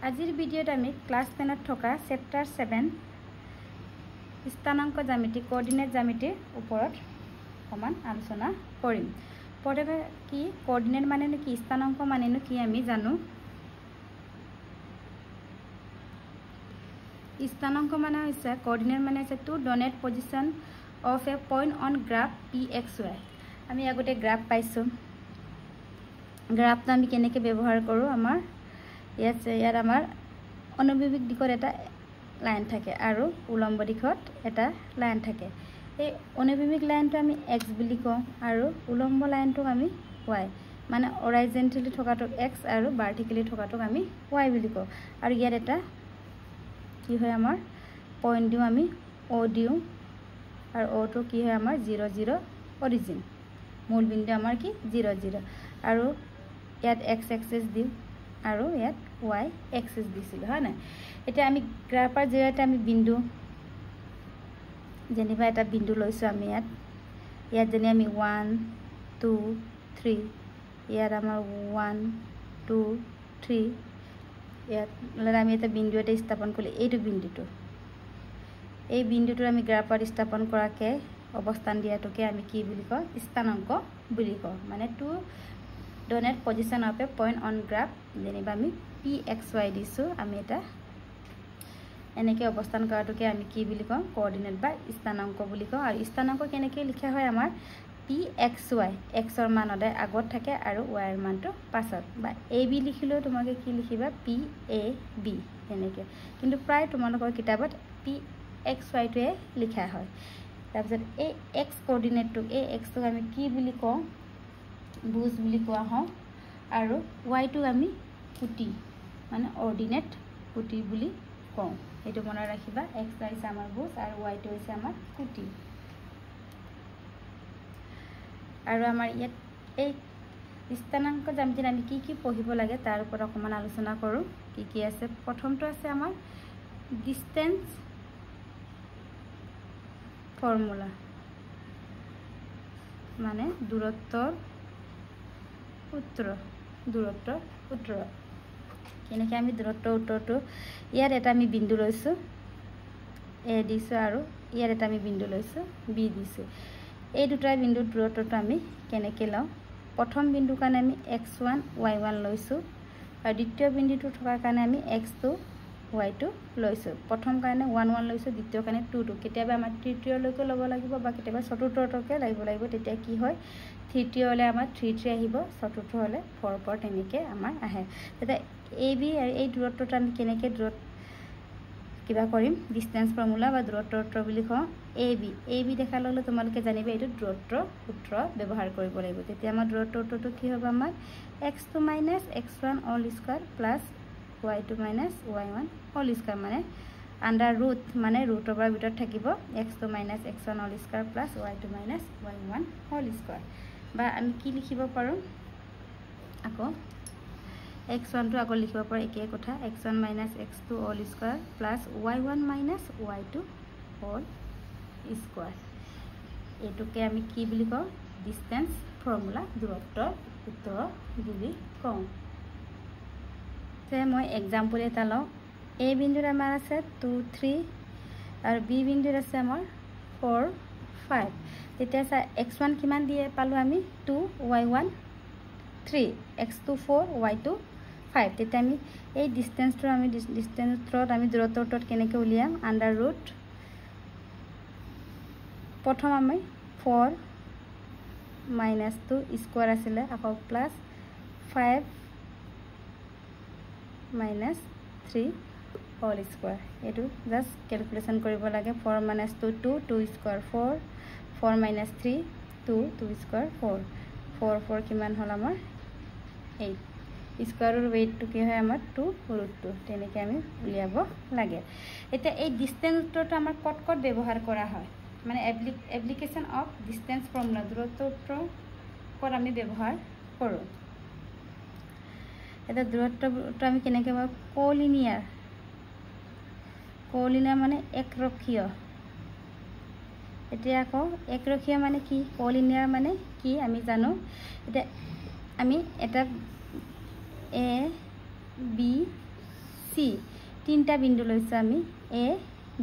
আজিৰ ভিডিঅ'ত আমি ক্লাছ 10ত থকা চেপ্টাৰ 7 স্থানাংক জ্যামিতি কোঅৰ্ডিনেট জ্যামিতিৰ ওপৰত সমান আলোচনা কৰিম। প্ৰথমে কি কোঅৰ্ডিনেট মানেনো কি, স্থানাংক মানেনো কি আমি জানো। স্থানাংক মানে হৈছে কোঅৰ্ডিনেট মানে হৈছে to denote position of a point on graph pxy। আমি আগতে গ্ৰাফ পাইছোঁ। গ্ৰাফটো আমি কেনেকৈ ব্যৱহাৰ কৰোঁ, আমাৰ ইয়াত আমাৰ অনুভূমিক দিশত এটা লাইন থাকে আৰু উলম্ব দিশত এটা লাইন থাকে। এই অনুভূমিক লাইনটো আমি x বুলি কওঁ আৰু উলম্ব লাইনটোক আমি y, মানে অৰাইজেণ্টেলি থকাটোক x আৰু ভাৰ্টিকেলি থকাটোক আমি y বুলি কওঁ। আৰু ইয়াত এটা কি হয়, আমাৰ পইণ্ট দিওঁ আমি o দিওঁ, আৰু ওটো কি হয় আমাৰ 0 0 অৰিজিন, মূল বিন্দু আমাৰ কি 0 0, আৰু ইয়াত x এক্সিছ দিওঁ আৰু ইয়াত y এক্সিছ দিছিলোঁ, হয় নাই। এতিয়া আমি গ্ৰাফৰ জৰিয়তে আমি বিন্দু যেনিবা এটা বিন্দু লৈছোঁ আমি ইয়াত যেনে আমি 1 2 3, ইয়াত আমাৰ 1 2 3, ইয়াত আমি এটা বিন্দু এটা স্থাপন কৰিলে এই বিন্দুটোৰ আমি গ্ৰাফত স্থাপন কৰাকে অৱস্থান দিয়াটোকে আমি কি বুলি কওঁ, স্থানাংক বুলি কওঁ। মানে to denote position of a point on graph, যেনিবা আমি pxy দিছোঁ, আমি এটা এনেকৈ অৱস্থান কৰাটোকে আমি কি বুলি কওঁ, কোঅৰ্ডিনেট বা স্থানাংক বুলি কওঁ। আৰু স্থানাংক কেনেকৈ লিখা হয়, আমাৰ pxy xৰ মান সদায় আগত থাকে আৰু yৰ মানটো পাছত, বা ab লিখিলেও তোমালোকে কি লিখিবা pab তেনেকৈ, কিন্তু প্ৰায় তোমালোকৰ কিতাপত pxyটোৱে লিখা হয়। তাৰপিছত এই x কোঅৰ্ডিনেটটোক, এই xটোক আমি কি বুলি কওঁ, ভুজ বুলি কোৱা হওঁ, আৰু yটোক আমি কুটি, মানে অৰ্ডিনেট কুটি বুলি কওঁ। এইটো মনত ৰাখিবা, x হৈছে আমাৰ ভুজ আৰু yটো হৈছে আমাৰ কুটি। আৰু আমাৰ ইয়াত এই স্থানাংক জ্যামিতিত আমি কি কি পঢ়িব লাগে তাৰ ওপৰত অকণমান আলোচনা কৰোঁ। কি কি আছে, প্ৰথমটো আছে আমাৰ ডিষ্টেঞ্চ ফৰ্মুলা, মানে দূৰত্বৰ সূত্ৰ। কেনেকৈ আমি দূৰত্বৰ সূত্ৰটো, ইয়াত এটা আমি বিন্দু লৈছোঁ a দিছোঁ, আৰু ইয়াত এটা আমি বিন্দু লৈছোঁ b দিছোঁ। এই দুটা বিন্দুৰ দূৰত্বটো আমি কেনেকৈ লওঁ, প্ৰথম বিন্দুৰ কাৰণে আমি x1 y1 লৈছোঁ, আৰু দ্বিতীয় বিন্দুটো থকাৰ কাৰণে আমি x2 y2 লৈছোঁ। প্ৰথম কাৰণে 1 1 লৈছোঁ, দ্বিতীয় কাৰণে 2 2। কেতিয়াবা আমাৰ তৃতীয়লৈকে ল'ব লাগিব বা কেতিয়াবা চতুৰ্থলৈকে লাগিব। তেতিয়া কি হয়, তৃতীয় হ'লে আমাৰ 3 3 আহিব, চতুৰ্থ হ'লে 4 4 তেনেকৈ আমাৰ আহে। তেতিয়া ab আৰু এই দূৰত্বটো আমি কেনেকৈ কিবা কৰিম, ডিষ্টেঞ্চ ফৰ্মুলা বা দূৰত্বৰ সূত্ৰ বুলি কওঁ। ab দেখাৰ লগে তোমালোকে জানিবা এইটো দূৰত্বৰ সূত্ৰ ব্যৱহাৰ কৰিব লাগিব। তেতিয়া আমাৰ দূৰত্বৰ সূত্ৰটো কি হ'ব, আমাৰ x2 minus x1 all square plus y2 minus y1 all square, মানে আণ্ডাৰ ৰুট, মানে ৰুটৰ পৰা ভিতৰত থাকিব x2 minus x1 all square plus y2 minus y1 all square. বা আমি কি লিখিব পাৰোঁ, আকৌ x1টো আকৌ লিখিব পাৰোঁ একেই কথা, x1 minus x2 all square plus y1 minus y2 all square. এইটোকে আমি কি বুলি কওঁ, ডিষ্টেঞ্চ ফৰ্মুলা, দূৰত্বৰ সূত্ৰ বুলি কওঁ। মই এক্সাম্পল এটা লওঁ, a বিন্দুত আমাৰ আছে 2 3 আৰু b বিন্দুত আছে আমাৰ 4 5। তেতিয়া x1 কিমান দিয়ে পালোঁ আমি 2, y1 3, x2 4, y2 5। তেতিয়া আমি এই ডিষ্টেঞ্চটো আমি ডিষ্টেঞ্চত আমি দূৰত্বৰ সূত্ৰত কেনেকৈ উলিয়াম, আণ্ডাৰ ৰুট, প্ৰথম আমি 4 মাইনাছ 2 স্কুৱাৰ আছিলে, আকৌ প্লাছ 5 মাইনাছ 3 হোল স্কুৱাৰ। এইটো জাষ্ট কেলকুলেশ্যন কৰিব লাগে। 4 মাইনাছ 2 2, 2 স্কুৱাৰ 4, 4 মাইনাছ 3 2, 2 স্কুৱাৰ 4, 4 4 কিমান হ'ল আমাৰ 8, স্কুৱাৰৰ ৱেইটটো কি হয় আমাৰ 2 ৰুট 2, তেনেকৈ আমি উলিয়াব লাগে। এতিয়া এই ডিষ্টেঞ্চ সূত্ৰটো আমাৰ ক'ত ব্যৱহাৰ কৰা হয়, মানে এপ্লিকেশ্যন অফ ডিষ্টেঞ্চ ফৰ্মুলা, দূৰত্বৰ সূত্ৰ ক'ত আমি ব্যৱহাৰ কৰোঁ। এতিয়া দূৰত্বটো আমি কেনেকৈ পাওঁ, কলিনিয়াৰ মানে একৰক্ষীয়। এতিয়া আকৌ একৰক্ষীয় মানে কি, কলিনিয়াৰ মানে কি আমি জানো। এতিয়া আমি এটা a b চি তিনিটা বিন্দু লৈছোঁ আমি এ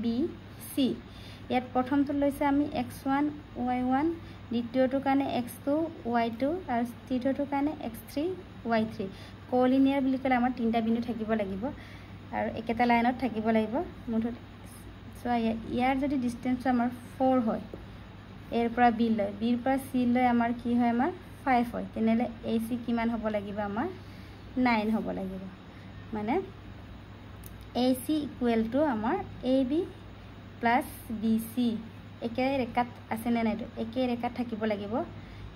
বি চি ইয়াত প্ৰথমটো লৈছোঁ আমি x1 y1 দ্বিতীয়টোৰ কাৰণে x2 y2 আৰু তৃতীয়টোৰ কাৰণে x3 y3 কোলিনিয়াৰ বুলি ক'লে আমাৰ তিনিটা বিন্দু থাকিব লাগিব আৰু একেটা লাইনত থাকিব লাগিব মুঠত সো ইয়াৰ যদি ডিসটেন্স আমাৰ 4 হয় এৰ পৰা বি লৈ বিৰ পৰা সি লৈ আমাৰ কি হয় আমাৰ 5 হয় তেনেলে AC কিমান হ'ব লাগিব আমাৰ 9 হ'ব লাগিব মানে AC ইকুৱেল টু আমাৰ AB প্লাস BC একে ৰেখাত আছে নে নাই একে ৰেখাত থাকিব লাগিব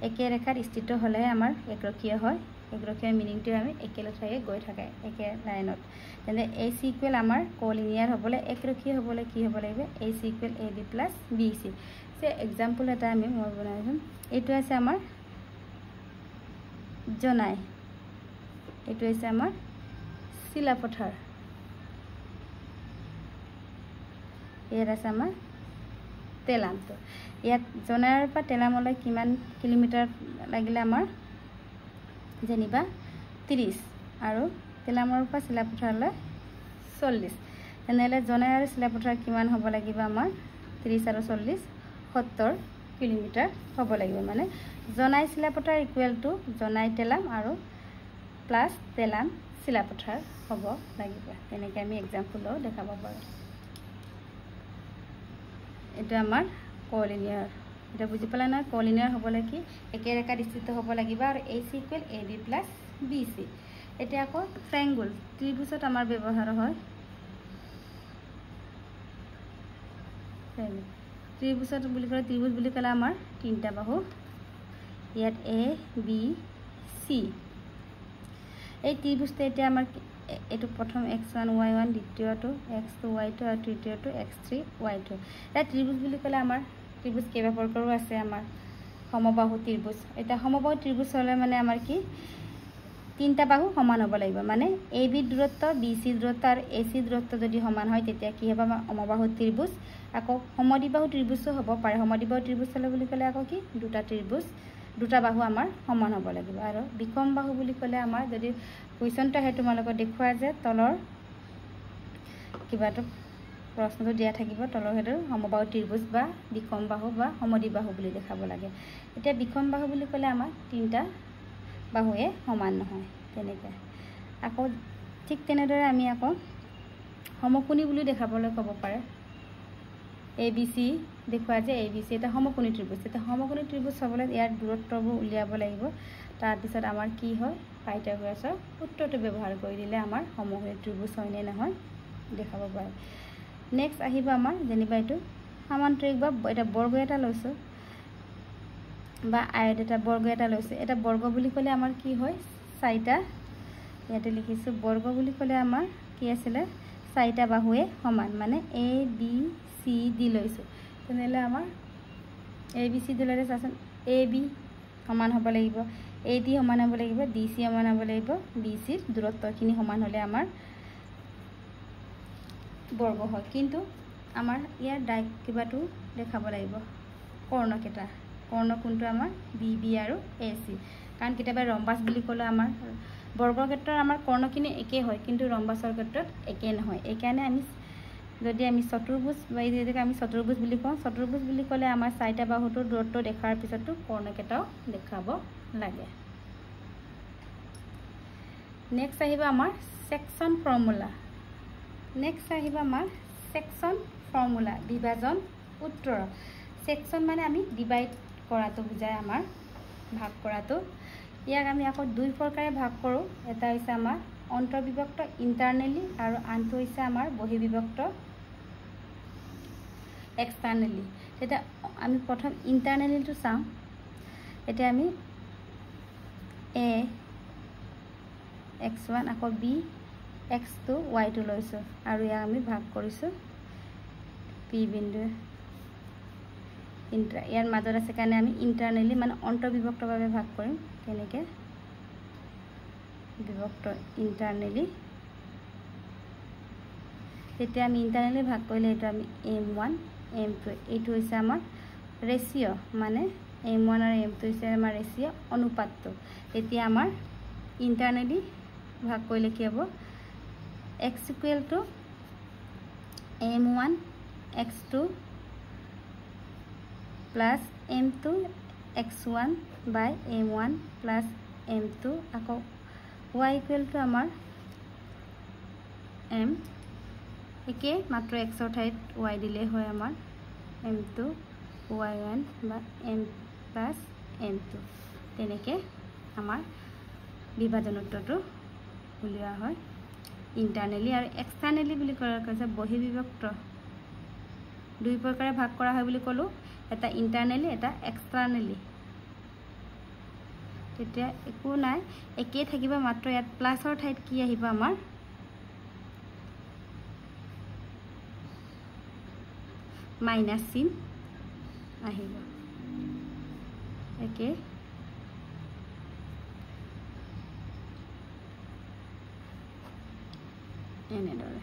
একে ৰেখাত স্থিত হলে আমাৰ একৰকীয় হয় একৰকীয় মিনিংটো আমি একেলগে গৈ থাকে একে লাইনত তেনে AC ইকুৱেল আমাৰ কোলিনিয়াৰ হ'বলে একৰকীয় হ'বলে কি হ'ব লাগিব AC equal AB plus BC সে এক্সাম্পল এটা আমি মই বনাইছো এটো আছে আমাৰ জনাই এটো আছে আমাৰ শিলাপথাৰ এৰ আছে আমাৰ তেলামটো ইয়াত জনাৰ পৰা তেলামলৈ কিমান কিলোমিটাৰ লাগিলে আমাৰ জানিবা 30 আৰু তেলামৰ পৰা শিলাপথাৰলৈ 40 তেনেলে জনাই আৰু শিলাপথাৰ কিমান হ'ব লাগিব আমাৰ 30 আৰু 40 70 কিলোমিটাৰ হ'ব লাগিব মানে জনাই শিলাপথাৰ ইকুৱেল টু জনাই তেলাম আৰু প্লাস তেলাম শিলাপথাৰ হ'ব লাগিব তেনেকৈ আমি এক্সাম্পলও দেখাব পাৰোঁ এটা আমাৰ কোলিনিয়াৰ এটা বুজি পালা না কোলিনিয়াৰ হ'বলে কি একে ৰেখাত স্থিত হ'ব লাগিব আৰু AC equal AB plus BC এটা আকৌ ট্ৰায়াঙ্গল ত্ৰিভুজত আমাৰ ব্যৱহাৰ হয় ত্ৰিভুজত বুলি ক'লে ত্ৰিভুজ বুলি ক'লে আমাৰ তিনিটা বাহু ইয়াত A B C এই ত্ৰিভুজতে এটা আমাৰ এটো প্ৰথম x1 y1 দ্বিতীয়টো x2 y2 আৰু তৃতীয়টো x3 y2 এটা ত্ৰিভুজ বুলি ক'লে আমাৰ ত্ৰিভুজ কেইবা প্ৰকাৰৰ আছে আমাৰ সমবাহু ত্ৰিভুজ এটা সমবাহু ত্ৰিভুজ হ'লে মানে আমাৰ কি তিনটা বাহু সমান হ'ব লাগিব মানে AB দূৰত্ব BC দূৰত্ব আৰু AC দূৰত্ব যদি সমান হয় তেতিয়া কি হ'ব আমাৰ সমবাহু ত্ৰিভুজ আকৌ সমদ্বিবাহু ত্ৰিভুজও হ'ব পাৰে সমদ্বিবাহু ত্ৰিভুজ হ'লে বুলি ক'লে আকৌ কি দুটা ত্ৰিভুজ দুটা বাহু আমাৰ সমান হ'ব লাগিব আৰু বিকম বাহু বুলি ক'লে আমাৰ যদি কুৱেশ্যনটো হে তোমালোকক দেখুৱা যে তলৰ কিবাটো প্ৰশ্নটো দিয়া থাকিব তলৰ হেতৰ সমবাহু ত্ৰিভুজ বা বিকম বাহু বা সমদ্বিবাহু বুলি দেখাব লাগে এতিয়া বিকম বাহু বুলি ক'লে আমাৰ তিনটা বাহুৱে সমান নহয় তেনেকৈ আকৌ ঠিক তেনেদৰে আমি আকৌ সমকোণী বুলি দেখাবলৈ ক'ব পাৰে ABC দেখুৱা যে ABC এটা সমকোণী ত্ৰিভুজ এটা সমকোণী ত্ৰিভুজ হ'বলৈ ইয়াৰ দূৰত্ববোৰ উলিয়াব লাগিব তাৰ পিছত আমাৰ কি হয় পাইথাগোৰাছৰ সূত্ৰটো ব্যৱহাৰ কৰি দিলে আমাৰ সমকোণী ত্ৰিভুজ হয় নে নহয় দেখাব পাৰে নেক্সট আহিব আমাৰ যেনিবা এটো সমান্তৰিক বা এটা বৰ্গ এটা লৈছো বা আয়ত এটা বৰ্গ এটা লৈছো এটা বৰ্গ বুলি ক'লে আমাৰ কি হয় চাৰিটা ইয়াতে লিখিছো বৰ্গ বুলি ক'লে আমাৰ কি আছিল চাৰিটা বাহুৱে সমান মানে A B C D লৈছো তেনেলে আমাৰ ABC দিলে চাচোন AB সমান হ'ব লাগিব AD সমান হ'ব লাগিব DC সমান হ'ব লাগিব BC দূৰত্বখিনি সমান হ'লে আমাৰ বৰ্গ হয় কিন্তু আমাৰ ইয়াৰ ডাইক কিবাটো দেখাব লাগিব কৰ্ণকেটা কৰ্ণ কোনটো আমাৰ BB আৰু AC কাৰণ কিতাবে ৰম্বাস বুলি ক'লে আমাৰ বৰ্গৰ ক্ষেত্ৰত আমাৰ কৰ্ণখিনি একে হয় কিন্তু ৰম্বাসৰ ক্ষেত্ৰত একে নহয় এইকাৰণে আমি যদি আমি চতুৰ্ভুজ বা এদিকে আমি চতুৰ্ভুজ বুলি কওঁ চতুৰ্ভুজ বুলি ক'লে আমাৰ চাৰিটা বাহুটোৰ দূৰত্ব দেখাৰ পিছতো কৰ্ণকেটাও দেখাব লাগে নেক্সট আহিব আমাৰ সেকশন ফৰ্মুলা নেক্সট আহিব আমাৰ সেকশন ফৰ্মুলা বিভাজন সূত্ৰ সেকশন মানে আমি ডিভাইড কৰাটো বুজায় আমাৰ ভাগ কৰাটো ইয়াক আমি আকৌ দুই প্ৰকাৰে ভাগ কৰো এটা হৈছে আমাৰ অন্তৰ্বিভক্ত ইন্টাৰনেলি আৰু আনটো হৈছে আমাৰ বহিৰ্বিভক্ত এক্সটাৰনেলি এটা আমি প্ৰথম ইন্টাৰনেলিটো চাওঁ এটা আমি A x1 আকৌ B x2 y2 লৈছো আৰু ইয়াক আমি ভাগ কৰিছো P বিন্দু ইয়াৰ মাজত আছে কাৰণে আমি ইন্টাৰনেলি মানে অন্তৰ্বিভক্তভাৱে ভাগ কৰিম কেনেকে বিভক্ত ইন্টাৰনেলি তেতিয়া আমি ইন্টাৰনেলি ভাগ কৰিলে এটা আমি m1 m2 এটো হৈছে আমাৰ ৰেশিও মানে m1 আৰু m2 হৈছে আমাৰ ৰেশিও অনুপাতটো এতিয়া আমাৰ ইন্টাৰনেলি ভাগ কৰিলে কি হ'ব x equal to m1 x2 plus m2 x1 by m1 plus m2 আকৌ y equal to আমাৰ m একে মাত্ৰ x ৰ ঠাইত y দিলে হয় আমাৰ m2 y1 বা m plus m2 তেনেকে আমাৰ বিভাজন উত্তৰটো উলিওৱা হয় ইন্টাৰনালি আৰু এক্সটাৰনালি বুলি কোৱা কৈছে বহিৰ্বিভক্ত দুই প্ৰকাৰে ভাগ কৰা হয় বুলি ক'লো এটা ইন্টাৰনালি এটা এক্সটাৰনালি তেতিয়া একো নাই একে থাকিব মাত্ৰ ইয়াত প্লাসৰ ঠাইত কি আহিব আমাৰ মাইনাস চিন আহিব একে এনেদৰে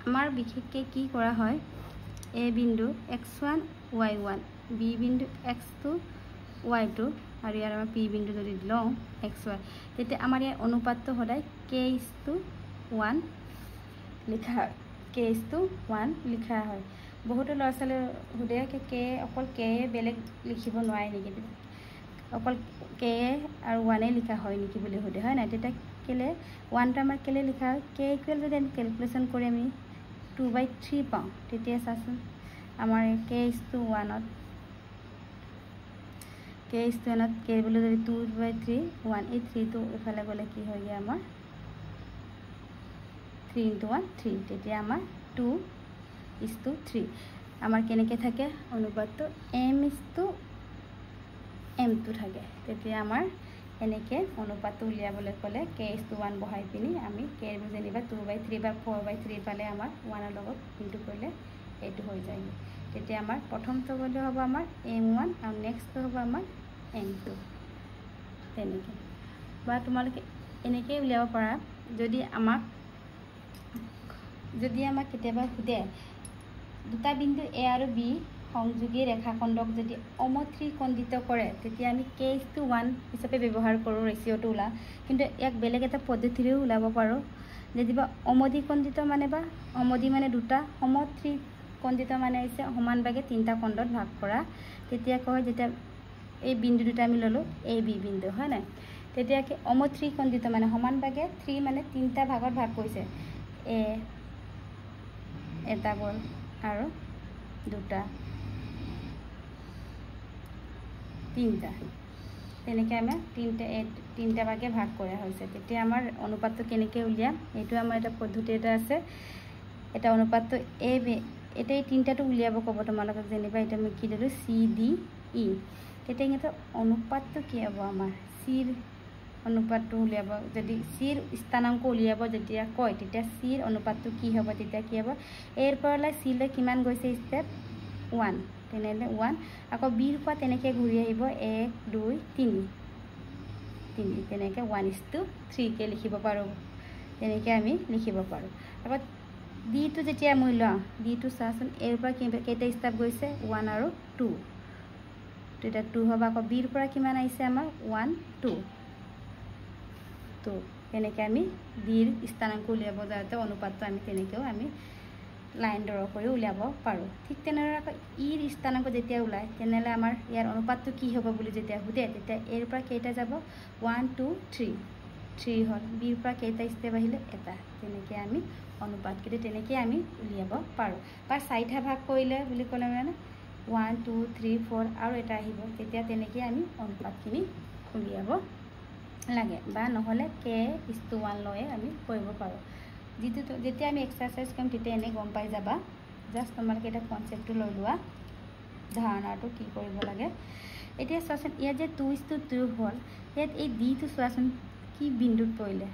আমাৰ বিশেষকৈ কি কৰা হয় a বিন্দু x1 y1 b বিন্দু x2 y2 আৰু ইয়াৰ আমাৰ p বিন্দু যদি লওঁ xy তেতিয়া আমাৰ ইয়াৰ অনুপাতটো সদায় k:1 লিখা হয় k:1 লিখা হয় বহুত ল'ৰা ছোৱালী সুধে k অকল k বেলেগ লিখিব নোৱাৰে নেকি অকল k আৰু 1 লিখা হয় নেকি বুলি সুধে হয় না তেতিয়া কেলে 1 টা আমাৰ কেলে লিখা হয় k ইকুৱেল যদি আমি ক্যালকুলেশন কৰি আমি 2/3 পাওঁ তেতিয়া চাচোন আমাৰ k:1 k বুলি যদি 2/3 1 এই 3 টো এফালে গলে কি হয় আমাৰ 3 * 1 3 তেতিয়া আমাৰ 2:3 আমাৰ কেনেকৈ থাকে অনুপাতটো m:2 থাকে তেতিয়া আমাৰ এনেকৈ অনুপাতটো উলিয়াবলৈ ক'লে k:1 বহাই পিনি আমি k যেনিবা 2/3 বা 4/3 পালে আমাৰ 1 ৰ লগত ইনটু কৰিলে এইটো হৈ যায় তেতিয়া আমাৰ প্ৰথমটো গলে হ'ব আমাৰ m1 আৰু নেক্সটটো হ'ব আমাৰ m2 তেনেকৈ বা তোমালোকে এনেকৈ উলিয়াব পাৰা যদি আমাক কেতিয়াবা সুধে দুটা বিন্দু a আৰু b সংযোগী ৰেখাখণ্ডক যদি অমত্ৰিকোণিত কৰে তেতিয়া আমি k:1 হিচাপে ব্যৱহাৰ কৰোঁ ৰেচিঅ'টো ওলা কিন্তু এক বেলেগ এটা পদ্ধতিৰেও ওলাব পাৰোঁ যেনিবা অমদ্বিকোণিত মানে বা অমদ্বি মানে দুটা সমত্ৰিকোণিত মানে হৈছে সমান ভাগে তিনিটা খণ্ডত ভাগ কৰা তেতিয়া কয় যেতিয়া এই বিন্দু দুটা আমি ললো a b বিন্দু হয় না তেতিয়া কি অমত্ৰিকোণিত মানে সমান ভাগে 3 মানে তিনিটা ভাগত ভাগ কৰিছে a এটা গ'ল আৰু দুটা তিনিটা তেনেকৈ আমি তিনিটা ভাগে ভাগ কৰা হৈছে তেতিয়া আমাৰ অনুপাতটো কেনেকৈ উলিয়াম এইটো আমাৰ এটা পদ্ধতি এটা আছে এটা অনুপাতটো এটা এই তিনিটাটো উলিয়াব ক'ব তোমালোকক যেনিবা এটা আমি কি দিলোঁ c d e তেতিয়া কিন্তু অনুপাতটো কি হ'ব আমাৰ c অনুপাতটো উলিয়াব যদি c ৰ স্থানাংক উলিয়াব যেতিয়া কয় তেতিয়া c ৰ অনুপাতটো কি হ'ব তেতিয়া কি হ'ব এৰ পৰলৈ c লৈ কিমান গৈছে ষ্টেপ 1 তেনেহ'লে 1 আকৌ b ৰ পৰা তেনেকৈ ঘূৰি আহিব 1 2 3 তেনেকৈ 1:3 কে লিখিব পাৰোঁ তেনেকৈ আমি লিখিব পাৰোঁ আকৌ d টো যেতিয়া মই লওঁ d টো চাচোন এৰ পৰা কেইটা ষ্টেপ গৈছে 1 আৰু 2 তেতিয়া 2 হ'ব আকৌ b ৰ পৰা কিমান আহিছে আমাৰ 1 2 তেনেকৈ আমি d ৰ স্থানাংক উলিয়াব যাওঁতে অনুপাতটো আমি তেনেকৈও আমি লাইন ড্ৰ কৰি উলিয়াব পাৰোঁ ঠিক তেনেদৰে আকৌ ই ৰ স্থানাংক যেতিয়া ওলায় তেনেহ'লে আমাৰ ইয়াৰ অনুপাতটো কি হ'ব বুলি যেতিয়া সুধে তেতিয়া এৰ পৰা কেইটা যাব 1 2 3 হ'ল b ৰ পৰা কেইটা ষ্টেপ আহিলে এটা তেনেকৈ আমি অনুপাতকেইটা তেনেকৈ আমি উলিয়াব পাৰোঁ বা 4টা ভাগ কৰিলে বুলি ক'লে মানে 1 2 3 4 আৰু এটা আহিব তেতিয়া তেনেকৈ আমি অনুপাতখিনি উলিয়াব লাগে বা নহ'লে k:1 লৈ আমি কৰিব পাৰোঁ যেতিয়া আমি এক্সাৰসাইজ কৰিম তেতিয়া এনে গম পাই যাবা জাষ্ট তোমালোকে এটা কনচেপ্টটো লৈ লোৱা ধাৰণাটো কি কৰিব লাগে এতিয়া চোৱাচোন ইয়াত যে 2:2 হ'ল ইয়াত এই d টো চোৱাচোন কি বিন্দুত পৰিলে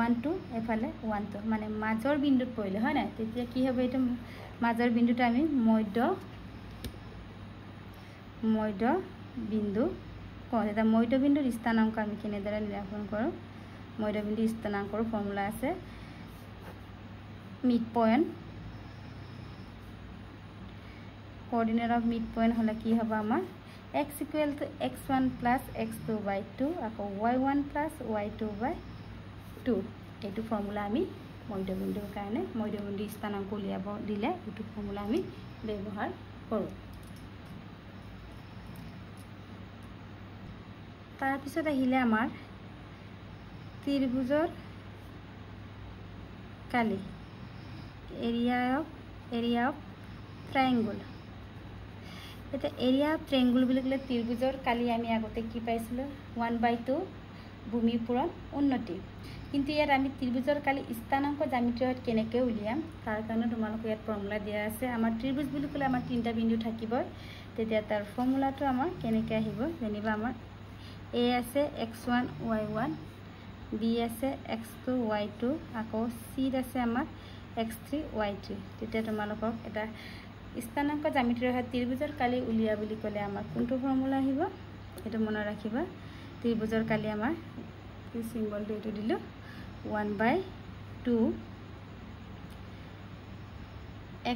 1 2 এফালে 1 2 মানে মাজৰ বিন্দুত পৰিলে হয় না তেতিয়া কি হ'ব এইটো মাজৰ বিন্দুটো আমি মধ্য বিন্দু কওঁ এটা মধ্য বিন্দুৰ স্থানাংক আমি কেনেদৰে নিৰূপণ কৰোঁ মধ্য বিন্দুৰ স্থানাংকৰ ফৰ্মুলা আছে mid point coordinate of mid point হলে কি হ'ব আমাৰ x equal to x1 plus x2 by 2 আকৌ y1 plus y2 by 2 এইটো ফৰ্মুলা আমি মধ্যবিন্দুৰ কাৰণে মধ্যবিন্দু স্থানাংক উলিয়াব দিলে এইটো ফৰ্মুলা আমি ব্যৱহাৰ কৰোঁ তাৰ পিছত আহিলে আমাৰ ত্ৰিভুজৰ কালি area of triangle এটা area of triangle বুলি ক'লে ত্ৰিভুজৰ কালি আমি আগতে কি পাইছিলো 1/2 ভূমিপুৰণ উন্নতি কিন্তু ইয়াত আমি ত্ৰিভুজৰ কালি স্থানাংক জ্যামিতিত কেনেকৈ উলিয়াম তাৰ কাৰণে তোমালোক ইয়াত ফৰ্মুলা দিয়া আছে আমাৰ ত্ৰিভুজ বুলি ক'লে আমাৰ তিনটা বিন্দু থাকিব তেতিয়া তাৰ ফৰ্মুলাটো আমাৰ কেনেকৈ আহিব জানিবা আমাৰ a আছে x1 y1 b আছে x2 y2 আকৌ c আছে আমাৰ x3 y3 তেতিয়া তোমালোকক এটা স্থানাংক জ্যামিতিৰ সহায়ত ত্ৰিভুজৰ কালি উলিয়া বুলি ক'লে আমাৰ কোনটো ফৰ্মুলা আহিব এটা মনত ৰাখিবা ত্ৰিভুজৰ কালি আমাৰ এই সিম্বলটো এটো দিলো 1/2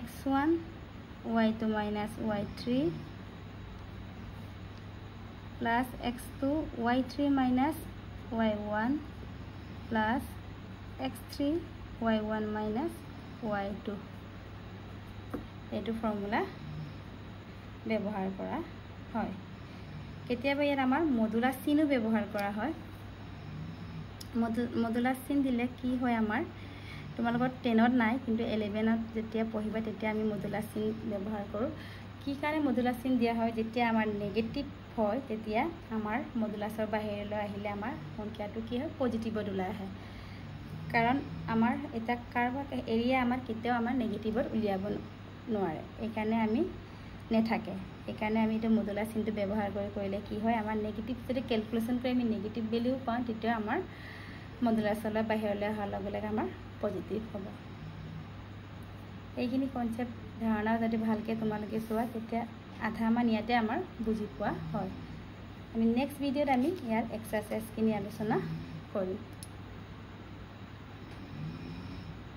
x1 y2 minus y3 plus x2 y3 minus y1 plus x3 y1 minus y2 এইটো ফৰ্মুলা ব্যৱহাৰ কৰা হয় কেতিয়াবা ইয়াত আমাৰ মডুলাছ চিনো ব্যৱহাৰ কৰা হয় মডুলাছ চিন দিলে কি হয় আমাৰ তোমালোকৰ 10ত নাই কিন্তু 11ত যেতিয়া পঢ়িবা তেতিয়া আমি মডুলাছ চিন ব্যৱহাৰ কৰোঁ কি কাৰণে মডুলাছ চিন দিয়া হয় যেতিয়া আমাৰ নেগেটিভ হয় তেতিয়া আমাৰ মডুলাছৰ বাহিৰলৈ আহিলে আমাৰ সংখ্যাটো কি হয় পজিটিভত ওলাই আহে কাৰণ আমাৰ এটা কাৰ্ভৰ এৰিয়া আমাৰ কেতিয়াও আমাৰ নেগেটিভত উলিয়াব নোৱাৰে এইকাৰণে আমি নেথাকে এইকাৰণে আমি এটা মডুলাছ চিনটো ব্যৱহাৰ কৰিলে কি হয় আমাৰ নেগেটিভ যদি ক্যালকুলেশন কৰি আমি নেগেটিভ ভ্যালু পাওঁ তেতিয়া আমাৰ মডুলাছৰ বাহিৰলৈ অহাৰ লগে লগে আমাৰ পজিটিভ হ'ব এইখিনি কনসেপ্ট ধাৰণা যদি ভালকৈ তোমালোকে চোৱা তেতিয়া আধা মান ইয়াতে আমাৰ বুজি পোৱা হয় আমি নেক্সট ভিডিঅ'ত আমি ইয়াৰ এক্সাৰসাইজখিনি আলোচনা কৰিম